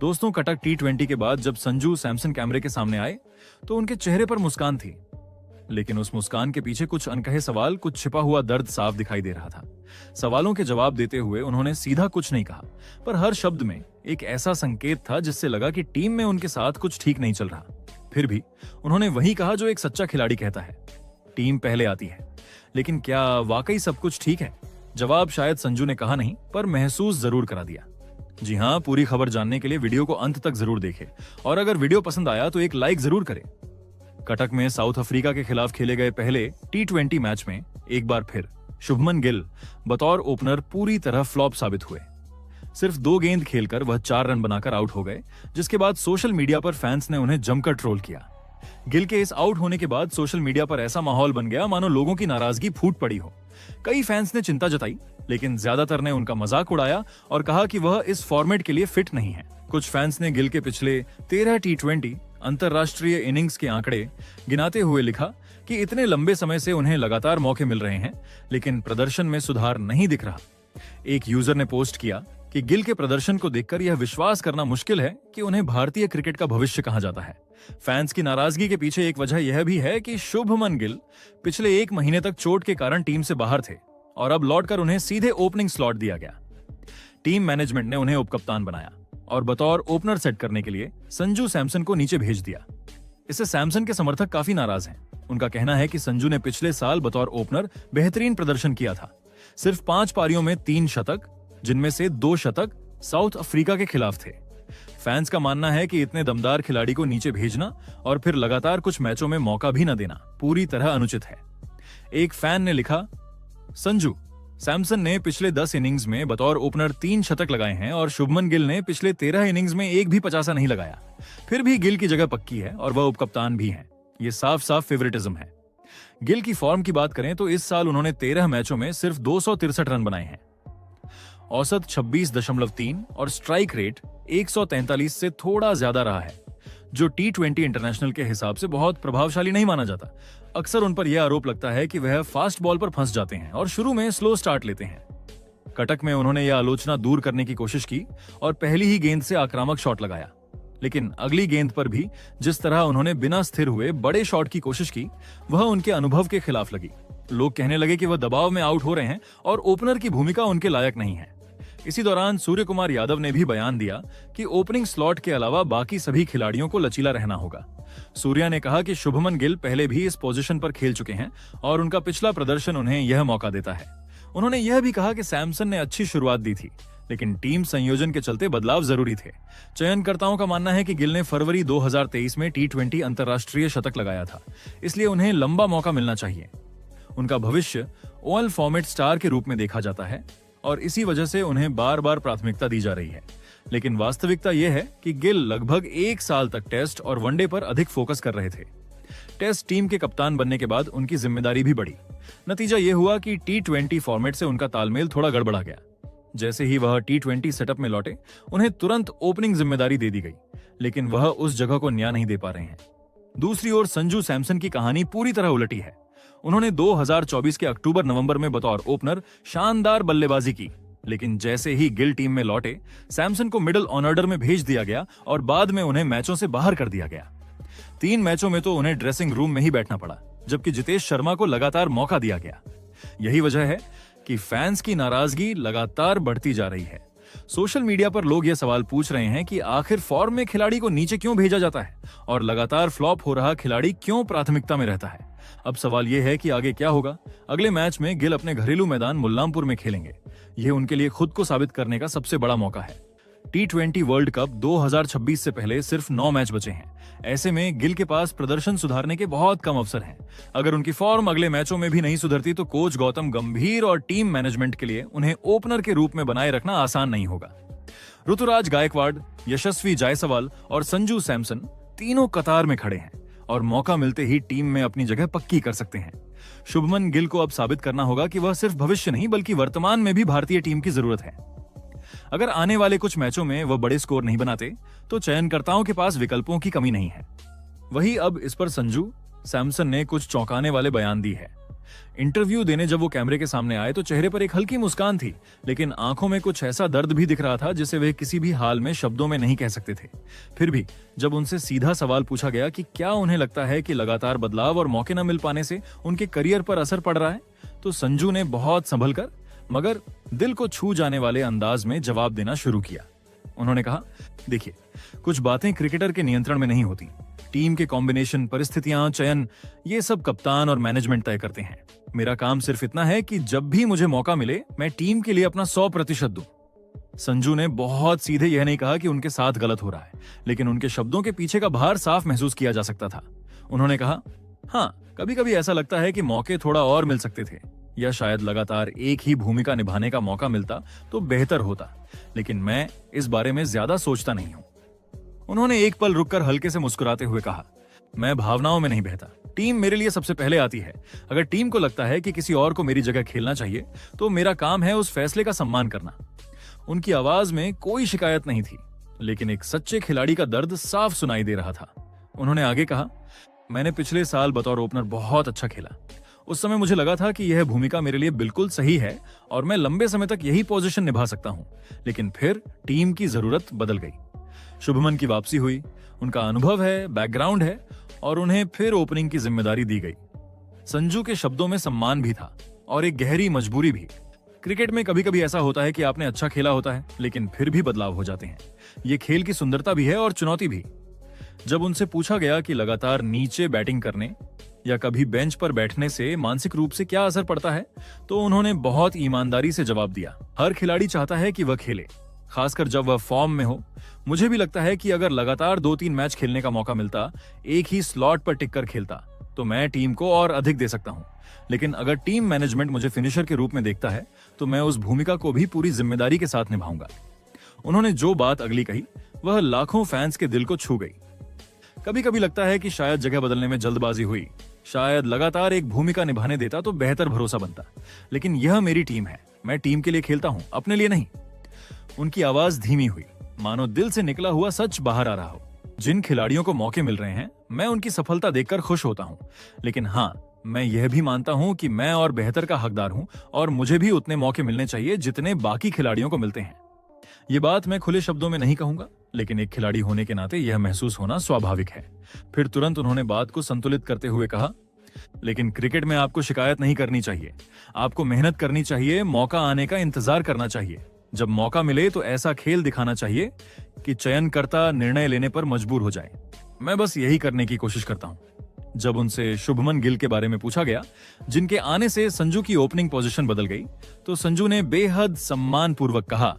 दोस्तों, कटक T20 के बाद जब संजू सैमसन कैमरे के सामने आए तो उनके चेहरे पर मुस्कान थी, लेकिन उस मुस्कान के पीछे कुछ अनकहे सवाल, कुछ छिपा हुआ दर्द साफ दिखाई दे रहा था। सवालों के जवाब देते हुए उन्होंने सीधा कुछ नहीं कहा, पर हर शब्द में एक ऐसा संकेत था जिससे लगा कि टीम में उनके साथ कुछ ठीक नहीं चल रहा। फिर भी उन्होंने वही कहा जो एक सच्चा खिलाड़ी कहता है, टीम पहले आती है। लेकिन क्या वाकई सब कुछ ठीक है? जवाब शायद संजू ने कहा नहीं, पर महसूस जरूर करा दिया। जी हाँ, पूरी खबर जानने के लिए वीडियो को अंत तक जरूर देखें, और अगर वीडियो पसंद आया तो एक लाइक जरूर करें। कटक में साउथ अफ्रीका के खिलाफ खेले गए पहले T20 मैच में एक बार फिर शुभमन गिल बतौर ओपनर पूरी तरह फ्लॉप साबित हुए। सिर्फ 2 गेंद खेलकर वह 4 रन बनाकर आउट हो गए, जिसके बाद सोशल मीडिया पर फैंस ने उन्हें जमकर ट्रोल किया। गिल के इस आउट होने के बाद सोशल मीडिया पर ऐसा माहौल बन गया मानो लोगों की नाराजगी फूट पड़ी हो। कई फैंस ने चिंता जताई, लेकिन ज्यादातर ने उनका मजाक उड़ाया और कहा कि वह इस फॉर्मेट के लिए फिट नहीं है। कुछ फैंस ने गिल के पिछले 13 T20 अंतरराष्ट्रीय इनिंग्स के आंकड़े गिनाते हुए लिखा कि इतने लंबे समय से उन्हें लगातार मौके मिल रहे हैं, लेकिन प्रदर्शन में सुधार नहीं दिख रहा। एक यूजर ने पोस्ट किया कि गिल के प्रदर्शन को देखकर यह विश्वास करना मुश्किल है कि उन्हें भारतीय क्रिकेट का भविष्य कहा जाता है। फैंस की नाराजगी के पीछे एक वजह यह भी है कि शुभमन गिल पिछले 1 महीने तक चोट के कारण टीम से बाहर थे और अब लौटकर उन्हें सीधे ओपनिंग स्लॉट दिया गया। टीम मैनेजमेंट ने उन्हें उपकप्तान बनाया और बतौर ओपनर सेट करने के लिए संजू सैमसन को नीचे भेज दिया। इससे सैमसन के समर्थक काफी नाराज हैं। उनका कहना है कि संजू ने पिछले साल बतौर ओपनर बेहतरीन प्रदर्शन किया था। सिर्फ 5 पारियों में 3 शतक, जिनमें से 2 शतक साउथ अफ्रीका के खिलाफ थे। फैंस का मानना है कि इतने दमदार खिलाड़ी को नीचे भेजना और फिर लगातार कुछ मैचों में मौका भी न देना पूरी तरह अनुचित है। एक फैन ने लिखा, संजू सैमसन ने पिछले 10 इनिंग्स में बतौर ओपनर 3 शतक लगाए हैं और शुभमन गिल ने पिछले 13 इनिंग्स में एक भी 50 नहीं लगाया। फिर भी गिल की जगह पक्की है और वह उपकप्तान भी हैं। ये साफ साफ फेवरेटिज्म है। गिल की फॉर्म की बात करें तो इस साल उन्होंने 13 मैचों में सिर्फ 263 रन बनाए हैं। औसत 26.3 और स्ट्राइक रेट 143 से थोड़ा ज्यादा रहा है, जो T20 इंटरनेशनल के हिसाब से बहुत प्रभावशाली नहीं माना जाता। अक्सर उन पर यह आरोप लगता है कि वह फास्ट बॉल पर फंस जाते हैं और शुरू में स्लो स्टार्ट लेते हैं। कटक में उन्होंने यह आलोचना दूर करने की कोशिश की और पहली ही गेंद से आक्रामक शॉट लगाया, लेकिन अगली गेंद पर भी जिस तरह उन्होंने बिना स्थिर हुए बड़े शॉट की कोशिश की, वह उनके अनुभव के खिलाफ लगी। लोग कहने लगे कि वह दबाव में आउट हो रहे हैं और ओपनर की भूमिका उनके लायक नहीं है। इसी दौरान सूर्य कुमार यादव ने भी बयान दिया कि ओपनिंग स्लॉट के अलावा बाकी सभी खिलाड़ियों को लचीला रहना होगा। सूर्या ने कहा कि शुभमन गिल पहले भी इस पोजीशन पर खेल चुके हैं और उनका पिछला प्रदर्शन उन्हें यह मौका देता है। उन्होंने यह भी कहा कि सैमसन ने अच्छी शुरुआत दी थी, लेकिन टीम संयोजन के चलते बदलाव जरूरी थे। चयनकर्ताओं का मानना है कि गिल ने फरवरी 2023 में T20 अंतरराष्ट्रीय शतक लगाया था, इसलिए उन्हें लंबा मौका मिलना चाहिए। उनका भविष्य ओवल फॉर्मेट स्टार के रूप में देखा जाता है और इसी वजह से उन्हें बार बार प्राथमिकता दी जा रही है। लेकिन वास्तविकता यह है कि गिल लगभग 1 साल तक टेस्ट और वनडे पर अधिक फोकस कर रहे थे। टेस्ट टीम के कप्तान बनने के बाद उनकी जिम्मेदारी भी बढ़ी। नतीजा यह हुआ कि T20 फॉर्मेट से उनका तालमेल थोड़ा गड़बड़ा गया। जैसे ही वह T20 सेटअप में लौटे, उन्हें तुरंत ओपनिंग जिम्मेदारी दे दी गई, लेकिन वह उस जगह को न्याय नहीं दे पा रहे हैं। दूसरी ओर संजू सैमसन की कहानी पूरी तरह उलटी है। उन्होंने 2024 के अक्टूबर-नवंबर में बतौर ओपनर शानदार बल्लेबाजी की, लेकिन जैसे ही गिल टीम में लौटे, सैमसन को मिडिल ऑर्डर में भेज दिया गया और बाद में उन्हें मैचों से बाहर कर दिया गया। 3 मैचों में तो उन्हें ड्रेसिंग रूम में ही बैठना पड़ा, जबकि जितेश शर्मा को लगातार मौका दिया गया। यही वजह है कि फैंस की नाराजगी लगातार बढ़ती जा रही है। सोशल मीडिया पर लोग यह सवाल पूछ रहे हैं कि आखिर फॉर्म में खिलाड़ी को नीचे क्यों भेजा जाता है और लगातार फ्लॉप हो रहा खिलाड़ी क्यों प्राथमिकता में रहता है। अब सवाल यह है कि आगे क्या होगा। अगले मैच में गिल अपने घरेलू मैदान मुल्लामपुर में खेलेंगे। यह उनके लिए खुद को साबित करने का सबसे बड़ा मौका है। T20 वर्ल्ड कप 2026 से पहले सिर्फ 9 मैच बचे हैं। ऐसे में गिल के पास प्रदर्शन सुधारने के बहुत कम अवसर हैं। अगर उनकी फॉर्म अगले मैचों में भी नहीं सुधरती तो कोच गौतम गंभीर और टीम मैनेजमेंट के लिए उन्हें ओपनर के रूप में बनाए रखना आसान नहीं होगा। ऋतुराज गायकवाड़, यशस्वी जायसवाल और संजू सैमसन तीनों कतार में खड़े हैं और मौका मिलते ही टीम में अपनी जगह पक्की कर सकते हैं। शुभमन गिल को अब साबित करना होगा कि वह सिर्फ भविष्य नहीं बल्कि वर्तमान में भी भारतीय टीम की जरूरत है। अगर आने वाले कुछ मैचों में वह बड़े स्कोर नहीं बनाते तो चयनकर्ताओं के पास विकल्पों की कमी नहीं है। वही अब इस पर संजू सैमसन ने कुछ चौंकाने वाले बयान दी है। इंटरव्यू देने जब वो कैमरे के सामने आए तो चेहरे पर एक हल्की मुस्कान थी, लेकिन आंखों में कुछ ऐसा दर्द भी दिख रहा था जिसे वे किसी भी हाल में शब्दों में नहीं कह सकते थे। फिर भी जब उनसे सीधा सवाल पूछा गया कि क्या उन्हें लगता है कि लगातार बदलाव और मौके न मिल पाने से उनके करियर पर असर पड़ रहा है, तो संजू ने बहुत संभल कर मगर दिल को छू जाने वाले अंदाज में जवाब देना शुरू किया। उन्होंने कहा, देखिए, कुछ बातें क्रिकेटर के नियंत्रण में नहीं होती। टीम के कॉम्बिनेशन, परिस्थितियां, चयन, ये सब कप्तान और मैनेजमेंट तय करते हैं। मेरा काम सिर्फ इतना है कि जब भी मुझे मौका मिले मैं टीम के लिए अपना 100% दूं। संजू ने बहुत सीधे यह नहीं कहा कि उनके साथ गलत हो रहा है, लेकिन उनके शब्दों के पीछे का भार साफ महसूस किया जा सकता था। उन्होंने कहा, हाँ, कभी कभी ऐसा लगता है कि मौके थोड़ा और मिल सकते थे, या शायद लगातार एक ही भूमिका निभाने का मौका मिलता तो बेहतर होता, लेकिन मैं इस बारे में ज्यादा सोचता नहीं हूं। उन्होंने एक पल रुककर हल्के से मुस्कुराते हुए कहा, मैं भावनाओं में नहीं बहता। टीम मेरे लिए सबसे पहले आती है। अगर टीम को लगता है कि किसी और को मेरी जगह खेलना चाहिए, तो मेरा काम है उस फैसले का सम्मान करना। उनकी आवाज में कोई शिकायत नहीं थी, लेकिन एक सच्चे खिलाड़ी का दर्द साफ सुनाई दे रहा था। उन्होंने आगे कहा, मैंने पिछले साल बतौर ओपनर बहुत अच्छा खेला। उस समय मुझे लगा था कि यह भूमिका मेरे लिए बिल्कुल सही है और मैं लंबे समय तक यही पोजीशन निभा सकता हूं, लेकिन फिर टीम की जरूरत बदल गई। शुभमन की वापसी हुई, उनका अनुभव है, बैकग्राउंड है, और उन्हें फिर ओपनिंग की जिम्मेदारी दी गई। संजू के शब्दों में सम्मान भी था और एक गहरी मजबूरी भी। क्रिकेट में कभी कभी ऐसा होता है कि आपने अच्छा खेला होता है, लेकिन फिर भी बदलाव हो जाते हैं। ये खेल की सुंदरता भी है और चुनौती भी। जब उनसे पूछा गया कि लगातार नीचे बैटिंग करने या कभी बेंच पर बैठने से मानसिक रूप से क्या असर पड़ता है, तो उन्होंने बहुत ईमानदारी से जवाब दिया, हर खिलाड़ी चाहता है कि वह खेले, खासकर जब वह फॉर्म में हो। मुझे भी लगता है कि अगर लगातार 2-3 मैच खेलने का मौका मिलता, एक ही स्लॉट पर टिककर खेलता, तो मैं टीम को और अधिक दे सकता हूं। लेकिन अगर टीम मैनेजमेंट मुझे फिनिशर के रूप में देखता है, तो मैं उस भूमिका को भी पूरी जिम्मेदारी के साथ निभाऊंगा। उन्होंने जो बात अगली कही, वह लाखों फैंस के दिल को छू गई। कभी कभी लगता है कि शायद जगह बदलने में जल्दबाजी हुई, शायद लगातार एक भूमिका निभाने देता तो बेहतर भरोसा बनता, लेकिन यह मेरी टीम है, मैं टीम के लिए खेलता हूं, अपने लिए नहीं। उनकी आवाज धीमी हुई, मानो दिल से निकला हुआ सच बाहर आ रहा हो। जिन खिलाड़ियों को मौके मिल रहे हैं, मैं उनकी सफलता देखकर खुश होता हूं, लेकिन हाँ, मैं यह भी मानता हूं कि मैं और बेहतर का हकदार हूं और मुझे भी उतने मौके मिलने चाहिए जितने बाकी खिलाड़ियों को मिलते हैं। ये बात मैं खुले शब्दों में नहीं कहूंगा, लेकिन एक खिलाड़ी होने के नाते यह महसूस होना स्वाभाविक है। फिर तुरंत उन्होंने बात को संतुलित करते हुए कहा, लेकिन क्रिकेट में आपको शिकायत नहीं करनी चाहिए। आपको मेहनत करनी चाहिए, मौका आने का इंतजार करना चाहिए। जब मौका मिले तो ऐसा खेल दिखाना चाहिए कि चयनकर्ता निर्णय लेने पर मजबूर हो जाए। मैं बस यही करने की कोशिश करता हूं। जब उनसे शुभमन गिल के बारे में पूछा गया, जिनके आने से संजू की ओपनिंग पोजीशन बदल गई, तो संजू ने बेहद सम्मानपूर्वक कहा,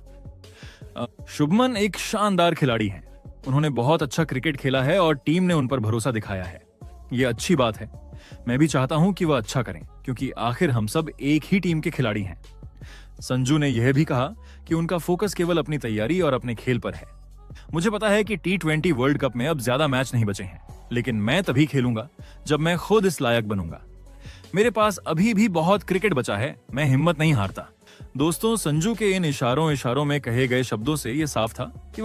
शुभमन एक शानदार खिलाड़ी हैं। उन्होंने बहुत अच्छा क्रिकेट खेला है और टीम ने उन पर भरोसा दिखाया है। ये अच्छी बात है। मैं भी चाहता हूं कि वह अच्छा करें, क्योंकि आखिर हम सब एक ही टीम के खिलाड़ी हैं। संजू ने यह भी कहा कि उनका फोकस केवल अपनी तैयारी और अपने खेल पर है। मुझे पता है कि T20 वर्ल्ड कप में अब ज्यादा मैच नहीं बचे हैं, लेकिन मैं तभी खेलूंगा जब मैं खुद इस लायक बनूंगा। मेरे पास अभी भी बहुत क्रिकेट बचा है, मैं हिम्मत नहीं हारता। दोस्तों, संजू के इन इशारों में कहे गए शब्दों से यह साफ था कि